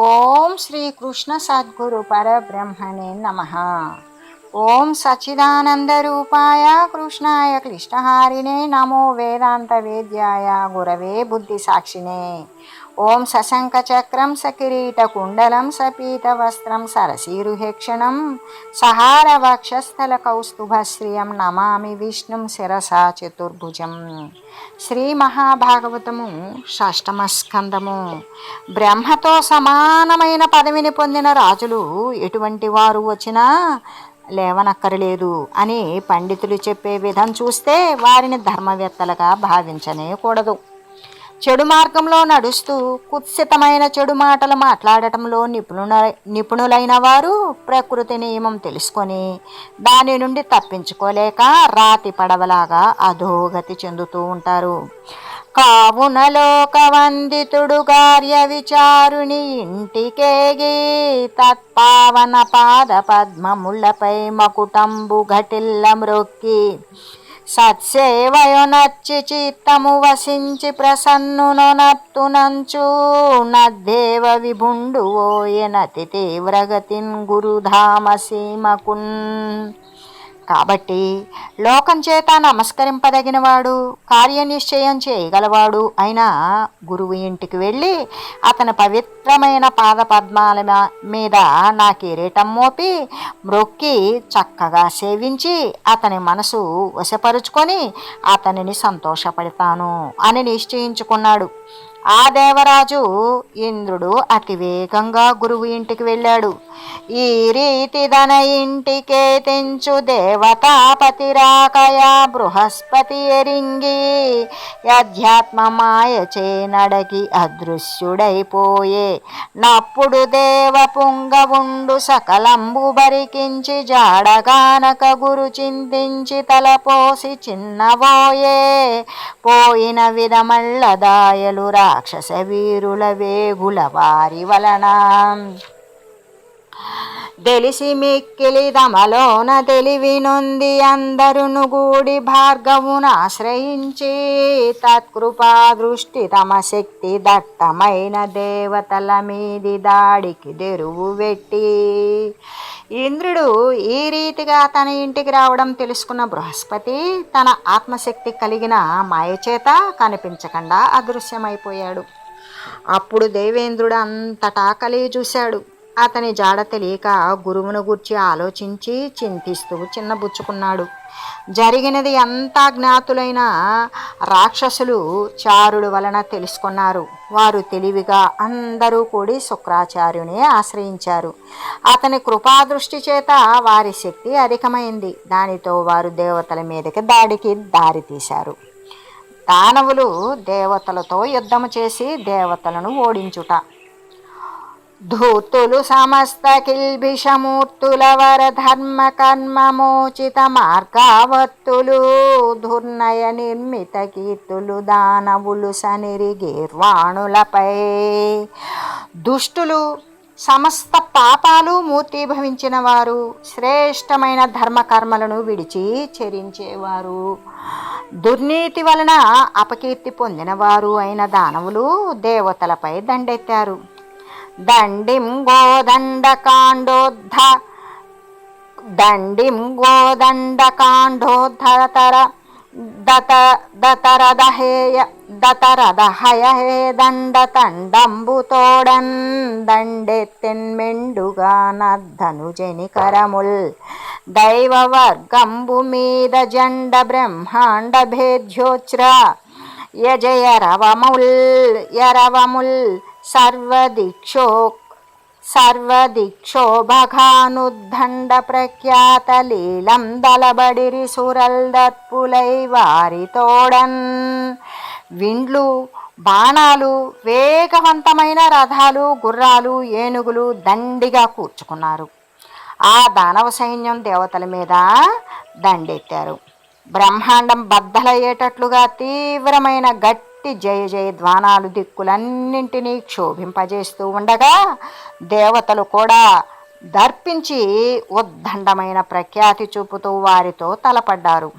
ఓం శ్రీ కృష్ణ సద్గురు పరబ్రహ్మణే నమః. ఓం సచ్చిదానంద రూపాయ కృష్ణాయ క్లిష్టహారిణే నమో వేదాంత వేద్యాయ గురవే బుద్ధి సాక్షిణే. ఓం సశంఖ చక్రం సకిరీట కుండలం సపీత వస్త్రం సరసీరుహేక్షణం సహార వక్షస్థల కౌస్తుభశ్రియం నమామి విష్ణుం శిరసా చతుర్భుజం. శ్రీ మహాభాగవతము షష్టమ స్కందము. బ్రహ్మతో సమానమైన పదవిని పొందిన రాజులు ఎటువంటి వారు వచ్చినా లేవనక్కరలేదు అని పండితులు చెప్పే విధం చూస్తే వారిని ధర్మవేత్తలుగా భావించనే కూడదు. చెడు మార్గంలో నడుస్తూ కుత్సితమైన చెడు మాటలు మాట్లాడటంలో నిపుణులైన వారు ప్రకృతి నియమం తెలుసుకొని దాని నుండి తప్పించుకోలేక రాతి పడవలాగా అధోగతి చెందుతూ ఉంటారు. కావున లోకవందితుడు కార్య విచారుని ఇంటికేగి తత్పావన పాద పద్మములపై మకుటంబు ఘటిల్ల మ్రొక్కి సత్సేవయునర్చి చిత్తము వసించి ప్రసన్నునొనత్తునంచు నద్దేవ విభుండు ఓయనతి తీవ్రగతిన్ గురుధామ సీమకున్. కాబట్టి లోకం చేత నమస్కరింపదగినవాడు, కార్యనిశ్చయం చేయగలవాడు అయిన గురువు ఇంటికి వెళ్ళి అతని పవిత్రమైన పాద పద్మాల మీద నా కిరీటం మోపి మ్రొక్కి చక్కగా సేవించి అతని మనసు వశపరుచుకొని అతనిని సంతోషపడతాను అని నిశ్చయించుకున్నాడు. ఆ దేవరాజు ఇంద్రుడు అతివేగంగా గురువు ఇంటికి వెళ్ళాడు. ఈ రీతి తన ఇంటికే తెంచు దేవతాపతి రాకయా బృహస్పతి ఎరింగి అధ్యాత్మ మాయచే నడకి అదృశ్యుడైపోయే నప్పుడు దేవ పుంగవుండు సకలంబు బరికించి జాడగానక గురు చింతించి తలపోసి చిన్నబోయే పోయిన విధమళ్ళ దాయలు రాక్షస వీరుల వేగుల వారి వలన తెలిసి మిక్కిలి దమలోన తెలివి నొంది అందరును గూడి భార్గవును ఆశ్రయించి తత్కృపా దృష్టి తమ శక్తి దట్టమైన దేవతల మీది దాడికి తెరువు పెట్టి ఇంద్రుడు ఈ రీతిగా తన ఇంటికి రావడం తెలుసుకున్న బృహస్పతి తన ఆత్మశక్తి కలిగిన మాయచేత కనిపించకుండా అదృశ్యమైపోయాడు. అప్పుడు దేవేంద్రుడు అంతటా కలిగి చూశాడు. అతని జాడ తెలియక గురువును గూర్చి ఆలోచించి చింతిస్తూ చిన్నబుచ్చుకున్నాడు. జరిగినది అంతా జ్ఞాతులైన రాక్షసులు చారుడు వలన తెలుసుకున్నారు. వారు తెలివిగా అందరూ కూడి శుక్రాచార్యుని ఆశ్రయించారు. అతని కృపాదృష్టి చేత వారి శక్తి అధికమైంది. దానితో వారు దేవతల మీదకి దాడికి దారితీశారు. దానవులు దేవతలతో యుద్ధము చేసి దేవతలను ఓడించుట. ధూర్తులు సమస్త కిల్బిషమూర్తుల వర ధర్మ కర్మమోచిత మార్గావత్తులు దుర్నయ నిర్మిత కీర్తులు దానవులు సనిరి గీర్వాణులపై. దుష్టులు సమస్త పాపాలు మూర్తిభవించిన వారు, శ్రేష్టమైన ధర్మకర్మలను విడిచి చెరించేవారు, దుర్నీతి వలన అపకీర్తి పొందినవారు అయిన దానవులు దేవతలపై దండెత్తారు. దండిం గోదండకాండోద్ధర దతరదహయ దండతండంబుతోడన్ దండెత్తెన్మెండుగా నద్ధనుజని కరముల్ దైవవర్గంబు మీద జండ బ్రహ్మాండ భేద్యోచ్ర యరవముల్ సర్వదిక్షోభగానుద్దండ ప్రఖ్యాత లీలం దళబడిరి సురల్ దర్పులై వారితోడన్. విండ్లు, బాణాలు, వేగవంతమైన రథాలు, గుర్రాలు, ఏనుగులు దండిగా కూర్చుకున్నారు. ఆ దానవ సైన్యం దేవతల మీద దండెత్తారు. బ్రహ్మాండం బద్దలయ్యేటట్లుగా తీవ్రమైన గట్టి జయ జయ ధ్వానాలు దిక్కులన్నింటినీ క్షోభింపజేస్తూ ఉండగా దేవతలు కూడా దర్పించి ఉద్దండమైన ప్రఖ్యాతి చూపుతూ వారితో తలపడ్డారు.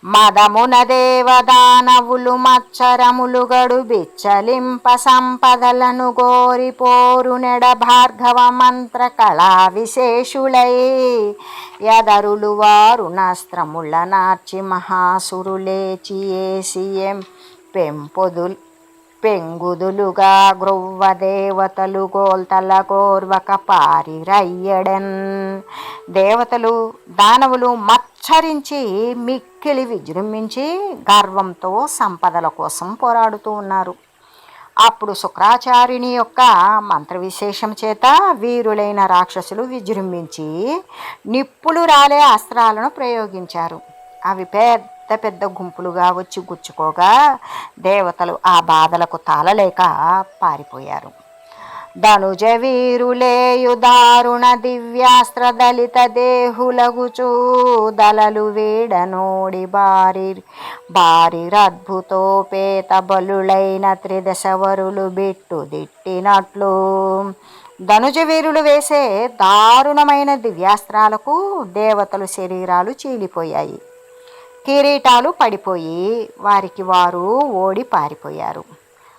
మదమున దేవదానవులు మచ్చరములు గడు బిచ్చలింప సంపదలను గోరిపోరు నెడ భార్గవ మంత్ర కళా విశేషులై యదరులు వారుణాస్త్రముల నార్చి మహాసురులేచి ఏసియం పెంగుదులుగా గ్రొవ్వ దేవతలు గోల్తల కోర్వక పారిరయ్యడన్. దేవతలు దానవులు మచ్చరించి మిక్కిలి విజృంభించి గర్వంతో సంపదల కోసం పోరాడుతూ ఉన్నారు. అప్పుడు శుక్రాచార్యుని యొక్క మంత్ర విశేషం చేత వీరులైన రాక్షసులు విజృంభించి నిప్పులు రాలే అస్త్రాలను ప్రయోగించారు. అవి పెద్ద పెద్ద గుంపులుగా వచ్చి గుచ్చుకోగా దేవతలు ఆ బాధలకు తాళలేక పారిపోయారు. ధనుజ వీరులేయు దారుణ దివ్యాస్త్ర దళిత దేహులగుచూ దళలు వీడనోడి బారిరద్భుతోపేత బలులైన త్రిదశవరులు బిట్టు దిట్టినట్లు ధనుజ వీరులు వేసే దారుణమైన దివ్యాస్త్రాలకు దేవతలు శరీరాలు చీలిపోయాయి. కిరీటాలు పడిపోయి వారికి వారు ఓడి పారిపోయారు.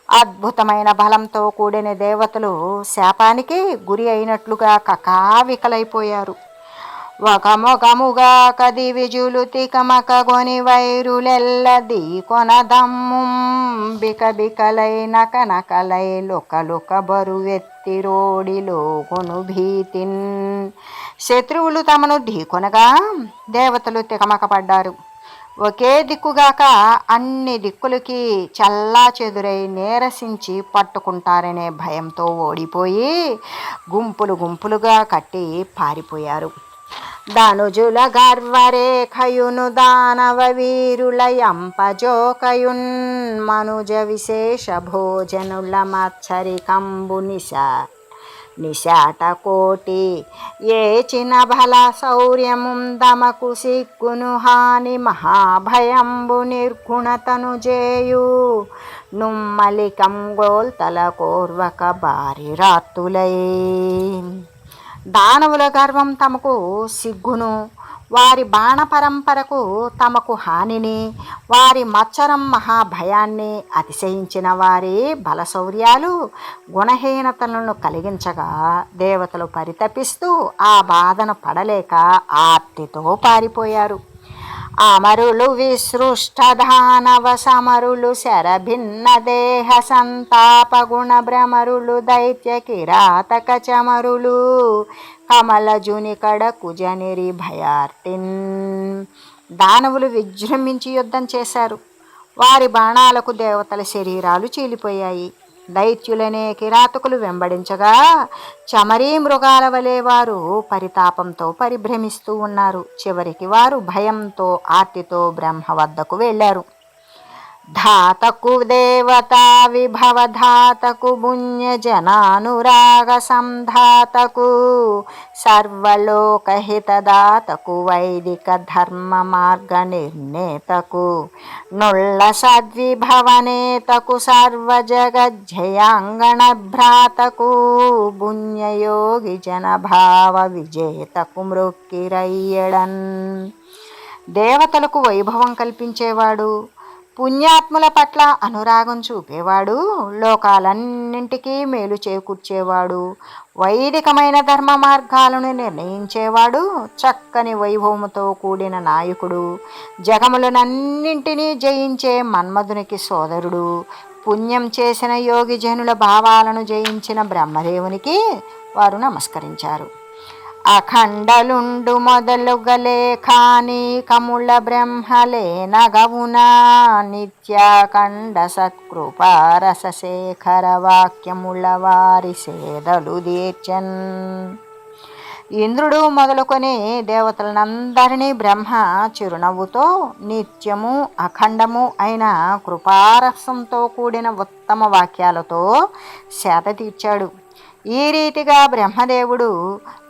అద్భుతమైన బలంతో కూడిన దేవతలు శాపానికి గురి అయినట్లుగా కకావికలైపోయారు. ఒకముఖముగా కది విజులు తికమకగొని వైరులెల్లది కొనదమ్ముం బికబికలైన కనకలై లుక బరువెత్తి రోడిలో కొను భీతిన్. శత్రువులు తమను ఢీకొనగా దేవతలు తికమకపడ్డారు. ఒకే దిక్కుగాక అన్ని దిక్కులకి చల్లా చెదురై నీరసించి పట్టుకుంటారనే భయంతో ఓడిపోయి గుంపులు గుంపులుగా కట్టి పారిపోయారు. ధనుజుల గర్వరేఖయును దానవ వీరుల యంపజోకయున్ మనుజ విశేష భోజనుల మత్సరికంబు నిశాట కోటి ఏచిన బల శౌర్యముందమకు సిగ్గును హాని మహాభయంబు నిర్గుణతను జేయు నుమ్మలికం గోల్తల కోర్వక భారీ రాత్తులై. దానవుల గర్వం తమకు సిగ్గును, వారి బాణ పరంపరకు తమకు హానిని, వారి మత్సరం మహాభయాన్ని అతిశయించిన వారి బలశౌర్యాలు గుణహీనతలను కలిగించగా దేవతలు పరితపిస్తూ ఆ బాధను పడలేక ఆర్తితో పారిపోయారు. అమరులు విసృష్ట దానవ సమరులు శరభిన్న దేహ సంతాప గుణ భ్రమరులు దైత్య కిరాతక చమరులు కమలజుని కడకు జనిరి భయార్తిన్. దానవులు విజృంభించి యుద్ధం చేశారు. వారి బాణాలకు దేవతల శరీరాలు చీలిపోయాయి. దైత్యులనే కిరాతకులు వెంబడించగా చమరీ మృగాల వలె వారు పరితాపంతో పరిభ్రమిస్తూ ఉన్నారు. చివరికి వారు భయంతో ఆర్తితో బ్రహ్మ వద్దకు వెళ్ళారు. ధాతకు దేవతా విభవ ధాతకు పుణ్య జనానురాగ సంధాతకు సర్వలోకహితదాతకు వైదిక ధర్మ మార్గ నిర్ణేతకు నుళ్ళ సద్విభవనేతకు సర్వజగజ్జయాంగణ భ్రాతకు పుణ్యయోగి జనభావ విజేతకు మృక్కిరయ్యడన్. దేవతలకు వైభవం కల్పించేవాడు, పుణ్యాత్ముల పట్ల అనురాగం చూపేవాడు, లోకాలన్నింటికీ మేలు చేకూర్చేవాడు, వైదికమైన ధర్మ మార్గాలను నిర్ణయించేవాడు, చక్కని వైభవముతో కూడిన నాయకుడు, జగములనన్నింటినీ జయించే మన్మధునికి సోదరుడు, పుణ్యం చేసిన యోగి జనుల భావాలను జయించిన బ్రహ్మదేవునికి వారు నమస్కరించారు. అఖండలుండు మొదలుగలేఖాని కముల బ్రహ్మలే నగవునా నిత్యాఖండ సత్కృపారసశేఖర వాక్యముల వారి సేదలు దీర్చన్. ఇంద్రుడు మొదలుకొని దేవతలనందరినీ బ్రహ్మ చిరునవ్వుతో నిత్యము అఖండము అయిన కృపారసంతో కూడిన ఉత్తమ వాక్యాలతో సేద తీర్చాడు. ఈ రీతిగా బ్రహ్మదేవుడు,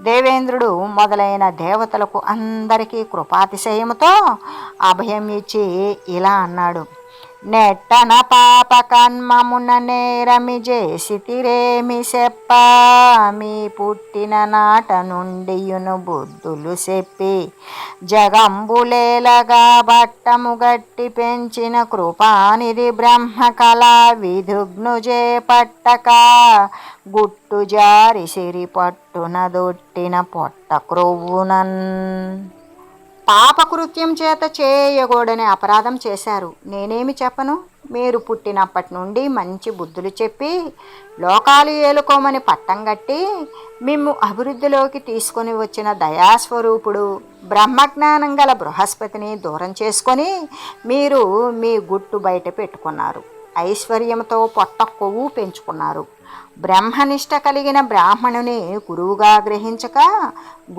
దేవేంద్రుడు మొదలైన దేవతలకు అందరికీ కృపాతిశయముతో అభయం ఇచ్చి ఇలా అన్నాడు: నెట్టన పాప కన్మమున నేరమి చేసితిరేమి చెప్ప మీ పుట్టిన నాట నుండియును బుద్ధులు చెప్పి జగంబులేలగా బట్టము గట్టి పెంచిన కృపానిధి బ్రహ్మకళా విధుగ్ను చేపట్టక గుట్టు జారి సిరి పట్టున దొట్టిన పొట్ట క్రొవ్వునన్. పాపకృత్యం చేత చేయకూడని అపరాధం చేశారు. నేనేమి చెప్పను? మీరు పుట్టినప్పటి నుండి మంచి బుద్ధులు చెప్పి లోకాలు ఏలుకోమని పట్టం కట్టి మిమ్ము అభివృద్ధిలోకి తీసుకొని వచ్చిన దయాస్వరూపుడు బ్రహ్మజ్ఞానం గల బృహస్పతిని దూరం చేసుకొని మీరు మీ గుట్టు బయట పెట్టుకున్నారు. ఐశ్వర్యంతో పొట్ట కొవ్వు పెంచుకున్నారు. బ్రహ్మనిష్ట కలిగిన బ్రాహ్మణుని గురువుగా గ్రహించక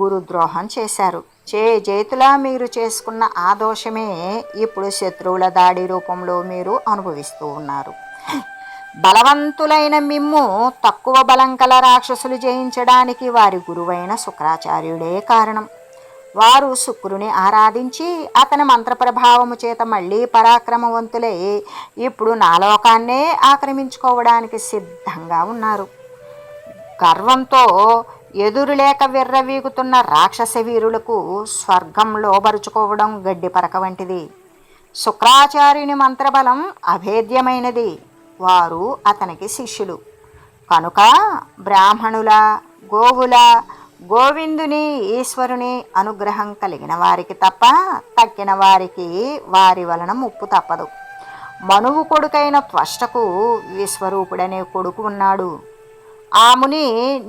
గురుద్రోహం చేశారు. చేతులా మీరు చేసుకున్న ఆ దోషమే ఇప్పుడు శత్రువుల దాడి రూపంలో మీరు అనుభవిస్తూ ఉన్నారు. బలవంతులైన మిమ్ము తక్కువ బలం కల రాక్షసులు జయించడానికి వారి గురువైన శుక్రాచార్యుడే కారణం. వారు శుక్రుని ఆరాధించి అతని మంత్రప్రభావము చేత మళ్ళీ పరాక్రమవంతులై ఇప్పుడు నా లోకాన్నే ఆక్రమించుకోవడానికి సిద్ధంగా ఉన్నారు. గర్వంతో ఎదురులేక విర్రవీగుతున్న రాక్షస వీరులకు స్వర్గం లోబరుచుకోవడం గడ్డి పరక వంటిది. శుక్రాచార్యుని మంత్రబలం అభేద్యమైనది. వారు అతనికి శిష్యులు కనుక బ్రాహ్మణుల, గోవుల, గోవిందుని, ఈశ్వరుని అనుగ్రహం కలిగిన వారికి తప్ప తక్కిన వారికి వారి వలన ముప్పు తప్పదు. మనువు కొడుకైన త్వష్టకు విశ్వరూపుడనే కొడుకు ఉన్నాడు. ఆ ముని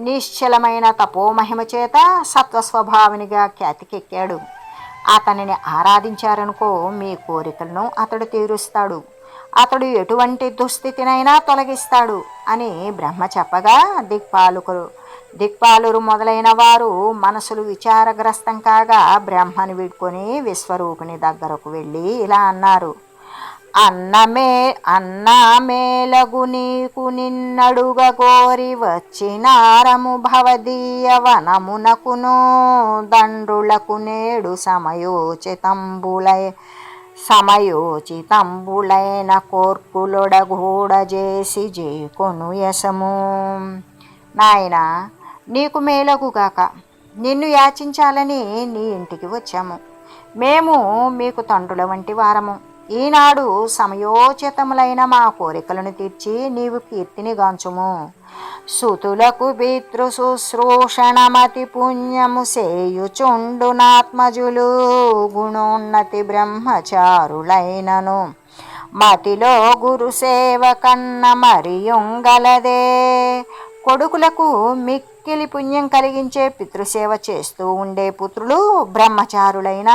నిశ్చలమైన తపోమహిమ చేత సత్వస్వభావినిగా ఖ్యాతికెక్కాడు. అతనిని ఆరాధించారనుకో మీ కోరికలను అతడు తీరుస్తాడు. అతడు ఎటువంటి దుస్థితినైనా తొలగిస్తాడు అని బ్రహ్మ చెప్పగా దిక్పాలురు మొదలైన వారు మనసులు విచారగ్రస్తం కాగా బ్రహ్మని వీడ్కొని విశ్వరూపుని దగ్గరకు వెళ్ళి ఇలా అన్నారు. అన్నమేలగు నీకు నిన్నడుగ కోరి వచ్చినారము భవదీయ వనమునకును దండ్రులకు నేడు సమయోచితంబులైన కోర్కులొడగూడ చేసి జేకొను యశము. నాయనా, నీకు మేలగుగాక. నిన్ను యాచించాలని నీ ఇంటికి వచ్చాము. మేము మీకు తండ్రుల వంటి వారము. ఈనాడు సమయోచితములైన మా కోరికలను తీర్చి నీవు కీర్తిని గాంచుము. సుతులకు పితృ శుశ్రూషణమతి పుణ్యము సేయుచుండునాత్మజులు గుణోన్నతి బ్రహ్మచారులైనను మతిలో గురు సేవ కన్న మరియుంగలదే. కొడుకులకు మిక్కిలి పుణ్యం కలిగించే పితృసేవ చేస్తూ ఉండే పుత్రులు బ్రహ్మచారులైన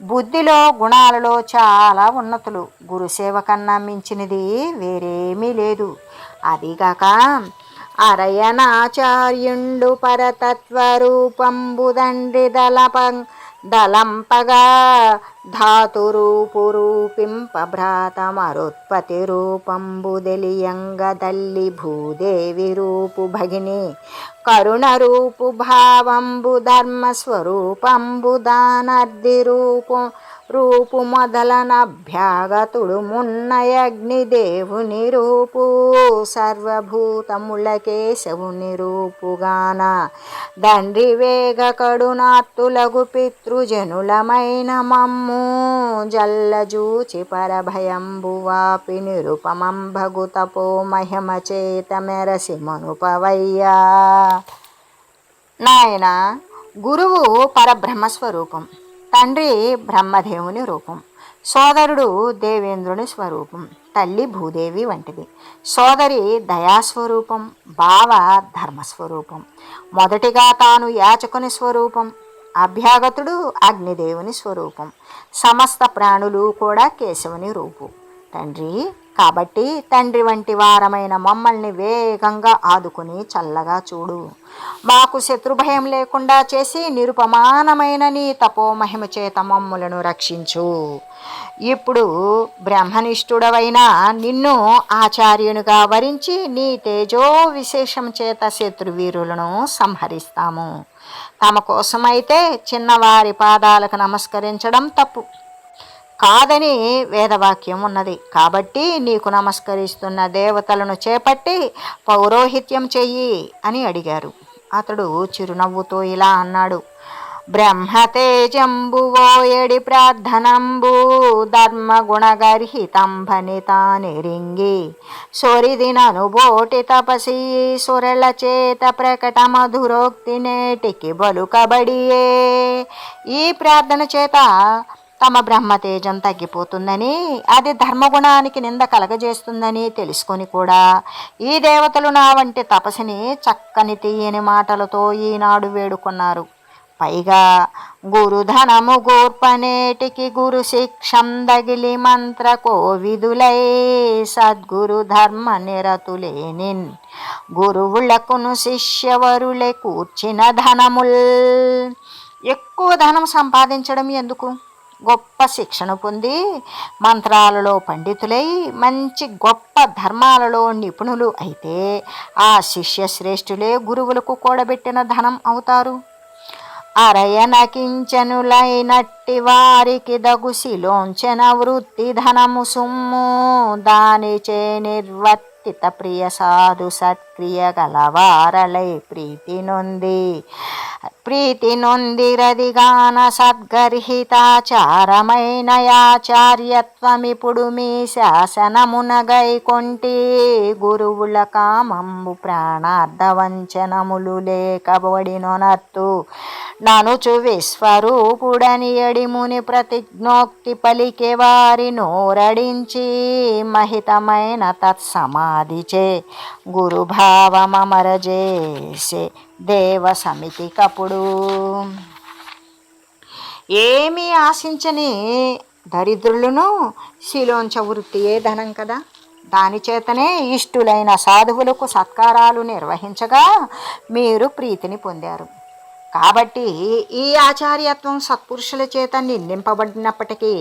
బుద్ధిలో, గుణాలలో చాలా ఉన్నతులు. గురుసేవ కన్నా మించినది వేరేమీ లేదు. అదిగాక అరయనాచార్యుండు పరతత్వరూపంబుదండ్రి దలంపగా ధాతురూపు రూపింప భ్రాత మరుత్పత్తి రూపంబు దెలియంగ దల్లి భూదేవి రూపు భగిని కరుణ రూపు భావంబు ధర్మస్వరూపంబు దానర్ది రూపు మొదలనభ్యాగతుడు మున్నయగ్నిదేవుని రూపు సర్వభూతములకే శవుని రూపుగాన దండ్రి వేగ కడునాత్తులగు పితృజనులమైన మమ్ము జల్లజూచి పరభయంబు వాపి నిరుపమంభగు తపో మహిమ చేత మెరసి మనుపవయ్యా. నాయన, గురువు పరబ్రహ్మస్వరూపం, తండ్రి బ్రహ్మదేవుని రూపం, సోదరుడు దేవేంద్రుని స్వరూపం, తల్లి భూదేవి వంటిది, సోదరి దయాస్వరూపం, బావ ధర్మస్వరూపం, మొదటిగా తాను యాచకుని స్వరూపం, అభ్యాగతుడు అగ్నిదేవుని స్వరూపం, సమస్త ప్రాణులు కూడా కేశవుని రూపు. తండ్రి కాబట్టి తండ్రి వంటి వారమైన మమ్మల్ని వేగంగా ఆదుకుని చల్లగా చూడు. మాకు శత్రుభయం లేకుండా చేసి నిరుపమానమైన నీ తపోమహిమ చేత మమ్ములను రక్షించు. ఇప్పుడు బ్రహ్మనిష్ఠుడవైన నిన్ను ఆచార్యునిగా వరించి నీ తేజో విశేషం చేత శత్రువీరులను సంహరిస్తాము. తమ కోసమైతే చిన్నవారి పాదాలకు నమస్కరించడం తప్పు. కాదని వేదవాక్యం ఉన్నది. కాబట్టి నీకు నమస్కరిస్తున్న దేవతలను చేపట్టి పౌరోహిత్యం చెయ్యి అని అడిగారు. అతడు చిరునవ్వుతో ఇలా అన్నాడు: బ్రహ్మతేజంబువోయడి ప్రార్థనంబు ధర్మగుణగర్హితంభనితానిరింగి సొరిదిననుబోటి తపసి సురల చేత ప్రకట మధురోక్తి నేటికి బలుకబడియే. ఈ ప్రార్థన చేత తమ బ్రహ్మతేజం తగ్గిపోతుందని, అది ధర్మగుణానికి నింద కలగజేస్తుందని తెలుసుకొని కూడా ఈ దేవతలు నా వంటి తపస్సుని చక్కని తీయని మాటలతో ఈనాడు వేడుకున్నారు. పైగా గురుధనము గూర్పనేటికి గురు శిక్షం దగిలి మంత్ర కోవిదులై సద్గురు ధర్మ నిరతులేనిన్ గురువులకును శిష్యవరులే కూర్చిన ధనముల్. ఎక్కువ ధనం సంపాదించడం ఎందుకు? గొప్ప శిక్షణ పొంది మంత్రాలలో పండితులై మంచి గొప్ప ధర్మాలలో నిపుణులు అయితే ఆ శిష్య శ్రేష్ఠులే గురువులకు కూడబెట్టిన ధనం అవుతారు. అరయనకించనులైనట్టి వారికి దగుసిలోంచెన వృత్తి ధనము సొమ్ము దానిచే నిర్వర్తిత ప్రియ సాధు సత్క్రియ గలవారలై ప్రీతి నొందిరదిగాన సద్గర్హితాచారమైన యాచార్యత్వమిప్పుడు మీ శాసనమున గైకొంటి గురువుల కామంబు ప్రాణార్థవంచనములు లేకబడినొనత్తు ననుచు విశ్వరూపుడని ఎడిముని ప్రతిజ్ఞోక్తి పలికే వారి నోరడించి మహితమైన తత్సమాధిచే గురుభావమరజేసే దేవ సమితికప్పుడు. ఏమీ ఆశించని దరిద్రులను శిలోంచ వృత్తియే ధనం కదా, దానిచేతనే ఇష్టులైన సాధువులకు సత్కారాలు నిర్వహించగా మీరు ప్రీతిని పొందారు. కాబట్టి ఈ ఆచార్యత్వం సత్పురుషుల చేత నిందింపబడినప్పటికీ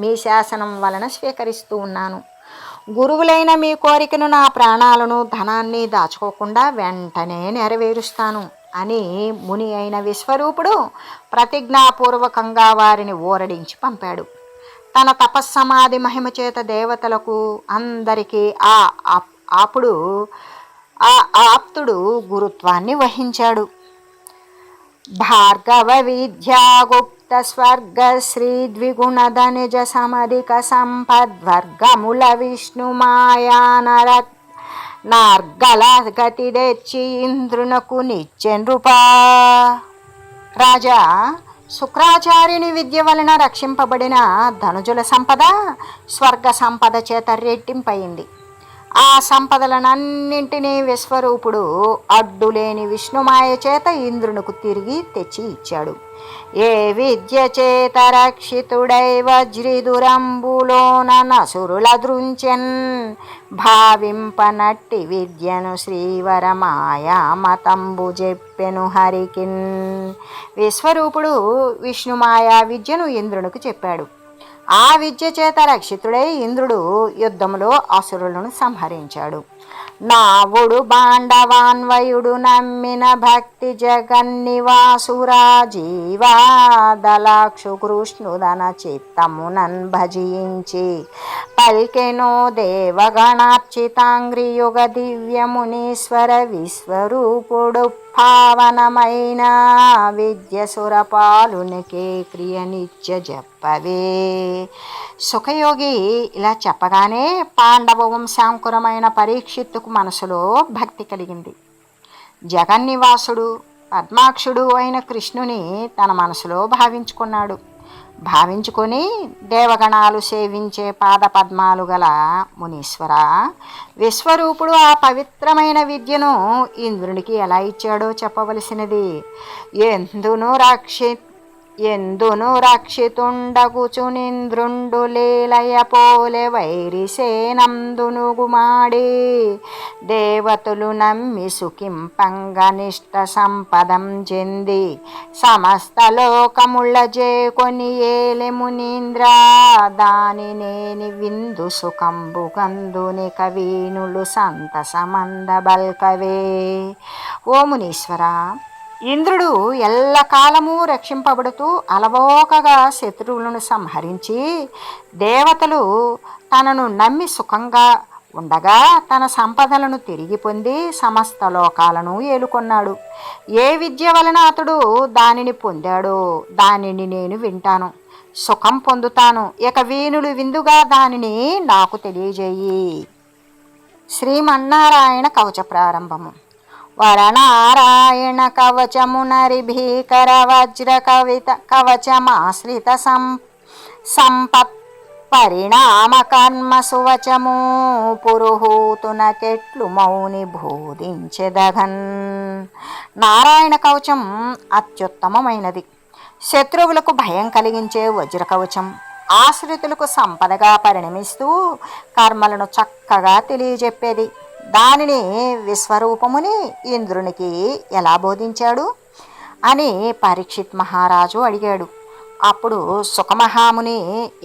మీ శాసనం వలన స్వీకరిస్తూ ఉన్నాను. గురువులైన మీ కోరికను, నా ప్రాణాలను, ధనాన్ని దాచుకోకుండా వెంటనే నెరవేరుస్తాను అని ముని అయిన విశ్వరూపుడు ప్రతిజ్ఞాపూర్వకంగా వారిని ఊరడించి పంపాడు. తన తపస్సమాధి మహిమ చేత దేవతలకు అందరికీ ఆప్తుడు గురుత్వాన్ని వహించాడు. భార్గవ విద్యాగుప్త స్వర్గ శ్రీ ద్విగుణధనిజ సమధిక సంపద్వర్గముల విష్ణు మాయానర నార్గల గతి తెచ్చి ఇంద్రునకు నిచ్చెన్రుపా. రాజా, శుక్రాచార్యుని విద్య వలన రక్షింపబడిన ధనుజుల సంపద స్వర్గ సంపద చేత రెట్టింపయింది. ఆ సంపదలనన్నింటినీ విశ్వరూపుడు అడ్డులేని విష్ణుమాయ చేత ఇంద్రునికి తిరిగి తెచ్చి ఇచ్చాడు. ఏ విద్య చేత రక్షితుడై వజ్రిదురంబులోన నసురుల దృంచెన్ భావింపనట్టి విద్యను శ్రీవరమాయా మతంబు చెప్పెను హరికిన్. విశ్వరూపుడు విష్ణుమాయా విద్యను ఇంద్రునికి చెప్పాడు. ఆ విద్య చేత రక్షితుడై ఇంద్రుడు యుద్ధంలో అసురులను సంహరించాడు. నావుడు బాండవాన్వయుడు నమ్మిన భక్తి జగన్నివాసురాజీవాదలాక్షు కృష్ణుదన చిత్తమునన్ భజించి పల్కెనో దేవగణార్చితాంగ్రియుగ దివ్యమునీశ్వర విశ్వరూపుడు పావనమైన విద్య సురపాలునికే క్రియ నిత్య జప్పవే. సుఖయోగి ఇలా చెప్పగానే పాండవ వంశాంకురమైన పరీక్షిత్తుకు మనసులో భక్తి కలిగింది. జగన్నివాసుడు పద్మాక్షుడు అయిన కృష్ణుని తన మనసులో భావించుకొని దేవగణాలు సేవించే పాదపద్మాలు గల మునీశ్వర, విశ్వరూపుడు ఆ పవిత్రమైన విద్యను ఇంద్రునికి ఎలా ఇచ్చాడో చెప్పవలసినది. ఎందును రక్షితుండగుచునింద్రుండు లీలయ పోలె వైరిసేనందును గుమాడి దేవతలు నమ్మి సుఖింపంగ నిష్ట సంపదం చెంది సమస్త లోకముళ్ళ జేకొని ఏలె మునీంద్ర దాని నేని విందు సుఖంబు గందుని కవీనులు సంతసమంద బల్కవే. ఓ మునీశ్వర, ఇంద్రుడు ఎల్లకాలము రక్షింపబడుతూ అలవోకగా శత్రువులను సంహరించి దేవతలు తనను నమ్మి సుఖంగా ఉండగా తన సంపదలను తిరిగి పొంది సమస్త లోకాలను ఏలుకొన్నాడు. ఏ విద్య వలన అతడు దానిని పొందాడో దానిని నేను వింటాను, సుఖం పొందుతాను. ఇక వీణులు విందుగా దానిని నాకు తెలియజేయి. శ్రీమన్నారాయణ కవచ ప్రారంభము. వరనారాయణ కవచమునరి భీకర వజ్ర కవిత కవచమాశ్రిత సంపత్ పరిణామ కర్మ సువచము పురుహూతునకెట్లు మౌని బోధించెదగన్. నారాయణ కవచం అత్యుత్తమమైనది. శత్రువులకు భయం కలిగించే వజ్ర కవచం ఆశ్రితులకు సంపదగా పరిణమిస్తూ కర్మలను చక్కగా తెలియజెప్పేది. దానిని విశ్వరూపముని ఇంద్రునికి ఎలా బోధించాడు అని పరీక్షిత్ మహారాజు అడిగాడు. అప్పుడు సుఖమహాముని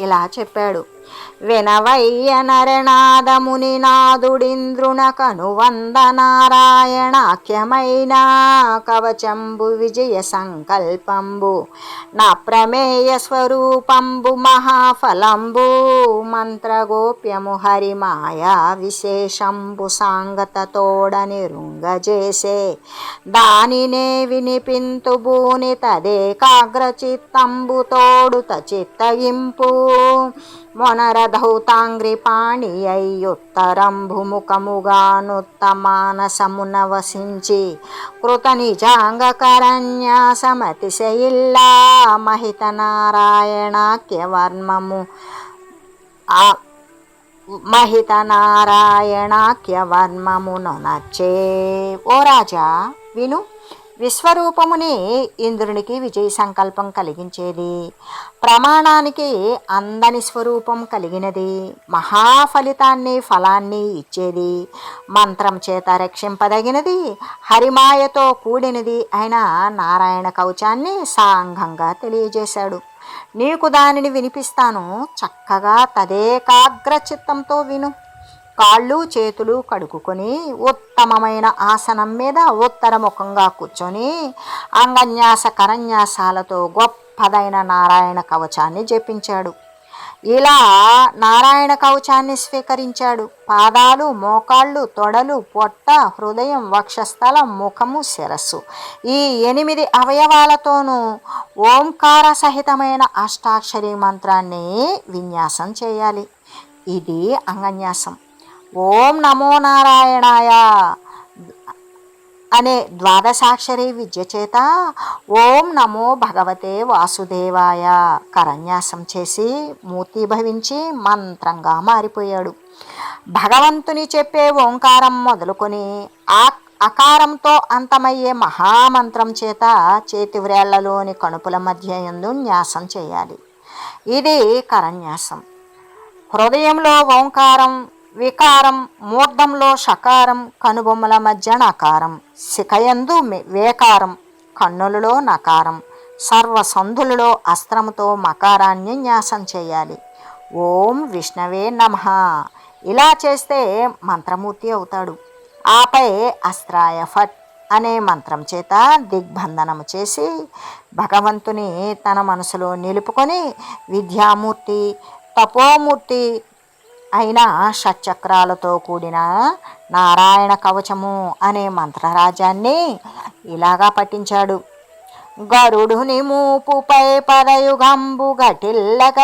ఇలా చెప్పాడు. వినవయ్య నరనాదముని నాదుడింద్రునకను వందనారాయణాఖ్యమైన కవచంబు విజయ సంకల్పంబు నా ప్రమేయ స్వరూపంబు మహాఫలంబు మంత్రగోప్యము హరిమాయా విశేషంబు సాంగతతోడని రుంగజేసే దానినే వినిపింతు బూని తదేకాగ్రచిత్తంబు తోడుత చిత్తయింపు మొనరధౌతాంగ్రి పాణి అయ్యుత్తరంభుముఖముగానుత్తమానసమున వసించి కృత నిజాంగకరణ్యాసమతిశయిల్లా మహిత నారాయణాఖ్యవర్మము మహిత నారాయణాఖ్యవర్మమును నచ్చే. ఓ రాజా విను. విశ్వరూపముని ఇంద్రునికి విజయ సంకల్పం కలిగించేది, ప్రమాణానికి అందని స్వరూపం కలిగినది, మహాఫలితాన్ని ఫలాన్ని ఇచ్చేది, మంత్రం చేత రక్షింపదగినది, హరిమాయతో కూడినది అయిన నారాయణ కవచాన్ని సాంఘంగా తెలియజేశాడు. నీకు దానిని వినిపిస్తాను, చక్కగా తదేకాగ్ర చిత్తంతో విను. కాళ్ళు చేతులు కడుక్కుని ఉత్తమమైన ఆసనం మీద ఉత్తరముఖంగా కూర్చొని అంగన్యాస కరన్యాసాలతో గొప్పదైన నారాయణ కవచాన్ని జపించాడు. ఇలా నారాయణ కవచాన్ని స్వీకరించాడు. పాదాలు, మోకాళ్ళు, తొడలు, పొట్ట, హృదయం, వక్షస్థలం, ముఖము, శిరస్సు ఈ 8 అవయవాలతోనూ ఓంకార సహితమైన అష్టాక్షరి మంత్రాన్ని విన్యాసం చేయాలి. ఇది అంగన్యాసం. ఓం నమో నారాయణాయ అనే ద్వాదశాక్షరి విద్య చేత ఓం నమో భగవతే వాసుదేవాయ కరన్యాసం చేసి మూర్తిభవించి మంత్రంగా మారిపోయాడు. భగవంతుని చెప్పే ఓంకారం మొదలుకొని అకారంతో అంతమయ్యే మహామంత్రం చేత చేతి వ్రేళ్లలోని కణుపుల మధ్య యందు న్యాసం చేయాలి. ఇది కరన్యాసం. హృదయంలో ఓంకారం, వికారం, మూర్ధంలో షకారం, కనుబొమ్మల మధ్య నకారం, శిఖయందు వేకారం, కన్నులలో నకారం, సర్వసంధులలో అస్త్రముతో మకారాన్ని న్యాసం చేయాలి. ఓం విష్ణవే నమః ఇలా చేస్తే మంత్రమూర్తి అవుతాడు. ఆపై అస్త్రాయ ఫట్ అనే మంత్రం చేత దిగ్బంధనము చేసి భగవంతుని తన మనసులో నిలుపుకొని విద్యామూర్తి, తపోమూర్తి అయిన షట్చక్రాలతో కూడిన నారాయణ కవచము అనే మంత్రరాజ్యాన్ని ఇలాగా పఠించాడు. గరుడుని మూపుపై పదయుగంబు గటిల్లక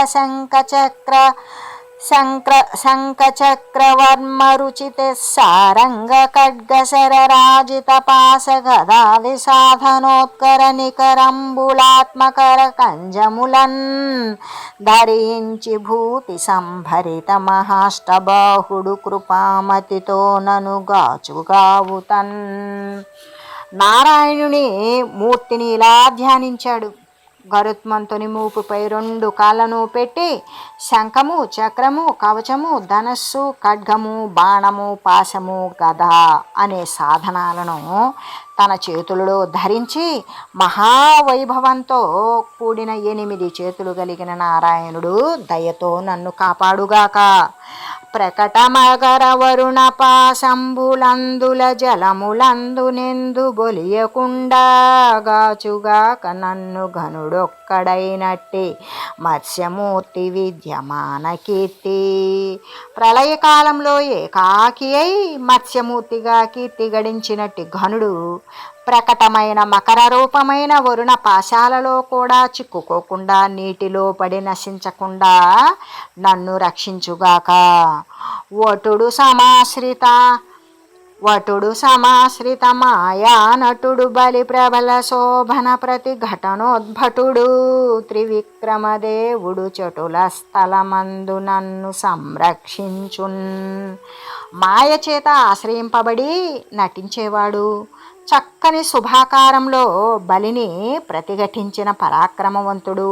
శంఖచక్రవర్మ రుచిత సారంగ ఖడ్గ శరరాజిత పాస గదాది సాధనోత్కర నికరంబులాత్మకర కంజములన్ ధరించి భూతి సంభరిత మహాష్టబాహుడు కృపామతితో నను గాచుగావుతన్. నారాయణుని మూర్తిని ఇలా ధ్యానించాడు. గరుత్మంతుని మూపుపై 2 కాళ్ళను పెట్టి శంఖము, చక్రము, కవచము, ధనస్సు, ఖడ్గము, బాణము, పాశము, గద అనే సాధనాలను తన చేతులలో ధరించి మహావైభవంతో కూడిన 8 చేతులు కలిగిన నారాయణుడు దయతో నన్ను కాపాడుగాక. ప్రకటమగర వరుణ పాశంబులందుల జలములందు నెందు బొలియకుండా గాచుగాక నన్ను ఘనుడొక్కడైనట్టి మత్స్యమూర్తి విద్యమాన కీర్తి. ప్రళయకాలంలో ఏకాకి అయి మత్స్యమూర్తిగా కీర్తి గడించినట్టి ఘనుడు ప్రకటమైన మకర రూపమైన వరుణ పాశాలలో కూడా చిక్కుకోకుండా నీటిలో పడి నశించకుండా నన్ను రక్షించుగాక. వటుడు సమాశ్రిత మాయా నటుడు బలి ప్రబల శోభన ప్రతి ఘటనోద్భటుడు త్రివిక్రమదేవుడు చటుల స్థలమందు నన్ను సంరక్షించున్. మాయ చేత ఆశ్రయింపబడి నటించేవాడు, చక్కని శుభాకారంలో బలిని ప్రతిఘటించిన పరాక్రమవంతుడు,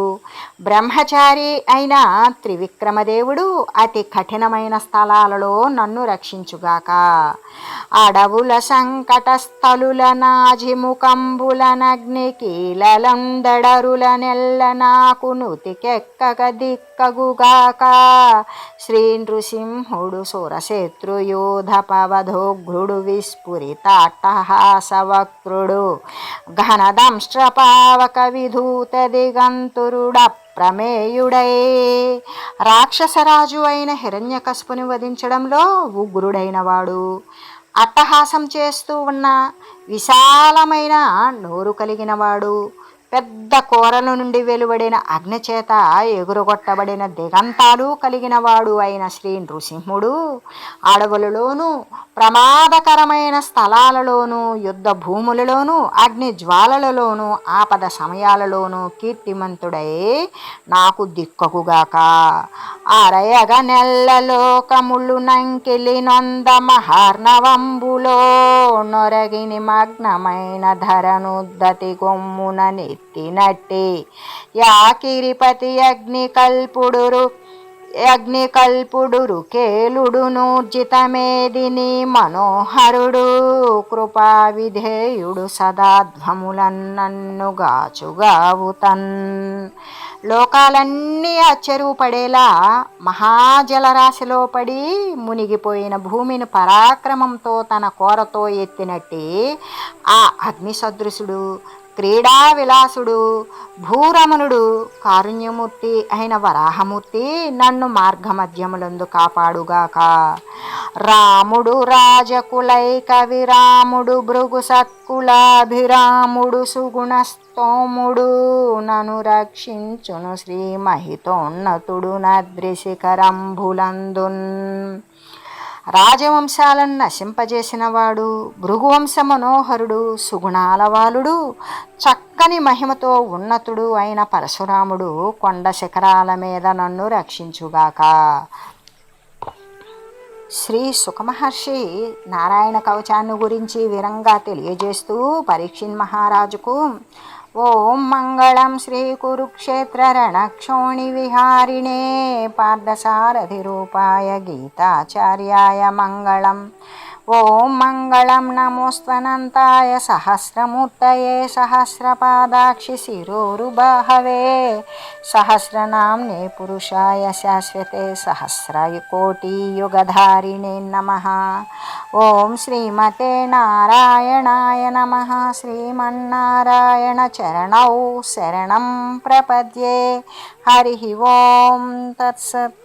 బ్రహ్మచారి అయిన త్రివిక్రమదేవుడు అతి కఠినమైన స్థలాలలో నన్ను రక్షించుగాక. అడవుల సంకట స్థలుల నాజిముకంబులనగ్ని కీలలందడరుల నెల్ల నాకు నుతికెక్కగ దిక్కగుగాక. శ్రీ నృసింహుడు సురశత్రుయూధ పవధోఘ్రుడు విస్ఫురితాట్టహాసవక్త్రుడు ఘనదంష్ట్రపావక విధూత దిగంతురుడ ప్రమేయుడై రాక్షసరాజు అయిన హిరణ్యకశిపుని వధించడంలో ఉగ్రుడైన వాడు, అట్టహాసం చేస్తూ ఉన్న విశాలమైన నోరు కలిగిన వాడు, పెద్ద కోరల నుండి వెలువడిన అగ్నిచేత ఎగురగొట్టబడిన దిగంతాలు కలిగిన వాడు అయిన శ్రీ నృసింహుడు అడవులలోనూ ప్రమాదకరమైన స్థలాలలోనూ యుద్ధ భూములలోనూ అగ్ని జ్వాలలలోనూ ఆపద సమయాలలోనూ కీర్తిమంతుడై నాకు దిక్కకుగాక. అరయగ నెల్లలోకములు నంకిలి నొంద మహార్ణవంబులో నొరగి నిమగ్నమైన ధరనుద్దతి గొమ్మున నెత్తినట్టి యాకిరిపతి అగ్నికల్పుడురు కేలుడునూర్జితమేదిని మనోహరుడు కృపా విధేయుడు సదాధ్వములన్నన్ను గాచుగావుతన్. లోకాలన్నీ అచ్చెరువుపడేలా మహాజలరాశిలో పడి మునిగిపోయిన భూమిని పరాక్రమంతో తన కోరతో ఎత్తినట్టి ఆ అగ్ని సదృశుడు, క్రీడా విలాసుడు, భూరమణుడు, కారుణ్యమూర్తి అయిన వరాహమూర్తి నన్ను మార్గమధ్యములందు కాపాడుగాక. రాముడు రాజకులైక విరాముడు భృగు సత్కులాభిరాముడు సుగుణస్తోముడు నను రక్షించును శ్రీ మహితోన్నతుడు నద్రిశిఖరంభులందున్. రాజవంశాలను నశింపజేసినవాడు, భృగువంశ మనోహరుడు, సుగుణాలవాలుడు, చక్కని మహిమతో ఉన్నతుడు అయిన పరశురాముడు కొండ శిఖరాల మీద నన్ను రక్షించుగాక. శ్రీ సుఖమహర్షి నారాయణ కవచాన్ని గురించి వివరంగా తెలియజేస్తూ పరీక్షిత్ మహారాజుకు, ఓం మంగళం శ్రీ కురుక్షేత్ర రణక్షోణి విహారిణే పార్థసారథి రూపాయ గీతాచార్యాయ మంగళం. ఓం మంగళం నమోస్త్వనంతాయ సహస్రమూర్తయే సహస్రపాదాక్షి శిరోరుబాహవే సహస్రనామ్నే పురుషాయ శాశ్వతే సహస్రకోటియుగధారిణే నమః. ఓం శ్రీమతే నారాయణాయ నమః. శ్రీమన్నారాయణ చరణౌ శరణం ప్రపద్యే. హరి ఓం తత్సత్.